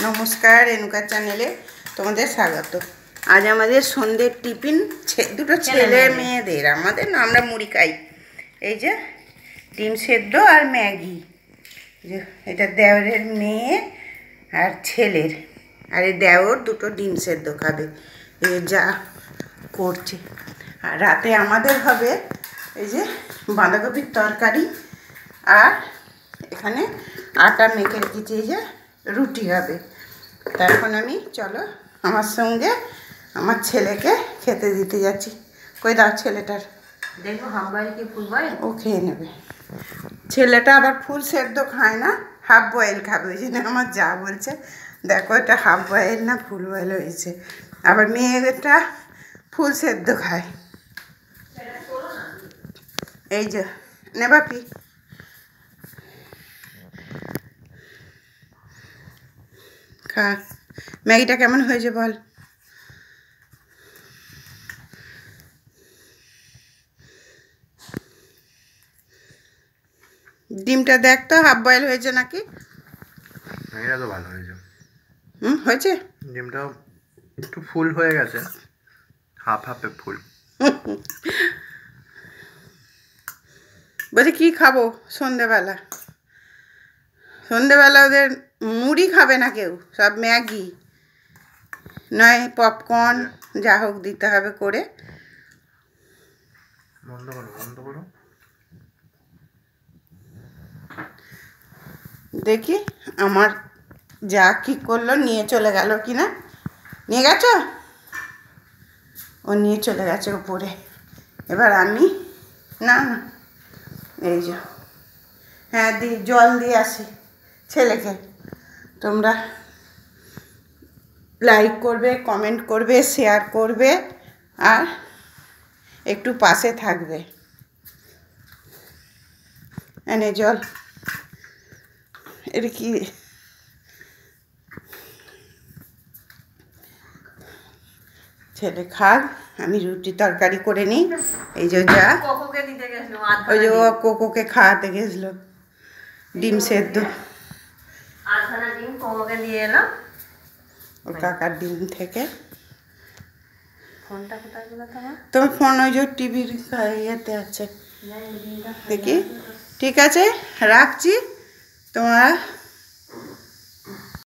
নমস্কার, রেণুকা চ্যানেলে তোমাদের স্বাগত। আজ আমাদের সন্ধ্যের টিফিন দুটো ছেলে মেয়েদের, আমাদের না, আমরা মুড়ি খাই। এই যে ডিম সেদ্ধ আর ম্যাগি, যে এটা দেওরের মেয়ে আর ছেলের, আর এই দেওর দুটো ডিম সেদ্ধ খাবে। এই যা করছে। আর রাতে আমাদের হবে এই যে বাঁধাকপির তরকারি, আর এখানে আটা মেখে রেখেছি, এই যে রুটি হবে। তা এখন আমি চলো আমার সঙ্গে আমার ছেলেকে খেতে দিতে যাচ্ছি। কই দাও ছেলেটার, দেখো হাফ বয়েল কি ফুল বয়েল? ও খেয়ে নেবে। ছেলেটা আবার ফুল সেদ্ধ খায় না, হাফ বয়েল খাবে। ওই জন্য আমার যা বলছে, দেখো এটা হাফ বয়েল না ফুল বয়েল হয়েছে। আবার মেয়েটা ফুল সেদ্ধ খায়। এই যে নেবা কি খা। ম্যাগিটা কেমন হয়েছে বল? ডিমটা দেখ তো হাফ বয়েল হয়েছে নাকি। ম্যাগিটা তো ভালো হয়েছে। হয়েছে। ডিমটাও একটু ফুল হয়ে গেছে, হাফ হাফে ফুল। বলছি কি খাবো সন্ধেবেলা? সন্ধেবেলা ওদের মুড়ি খাবে না কেউ, সব ম্যাগি নয় পপকর্ন যা হোক দিতে হবে করে। বন্ধ করো, বন্ধ করো। দেখি আমার যা কি করলো, নিয়ে চলে গেল কি না। নিয়ে গেছ? ও নিয়ে চলে গেছে উপরে। এবার আমি না না, এই যে হ্যাঁ জল দিয়ে আসি ছেলেকে। তোমরা লাইক করবে, কমেন্ট করবে, শেয়ার করবে, আর একটু পাশে থাকবে। এনে জল। এটা কি? ছেলে খাক, আমি রুটি তরকারি করে নিই। এই যে যা কোকোকে দিতে গেছিল, ওই যে ও কোকোকে খাওয়াতে গেছিলো ডিম সেদ্ধ। আধখানা ডিম কোকোকে দিয়ে এলাম ওর কাকার ডিম থেকে। ফোনটা কোথায় গেল তোমার? তোমার ফোন ওই যে টিভির ইয়েতে আছে, দেখি। ঠিক আছে, রাখছি। তোমরা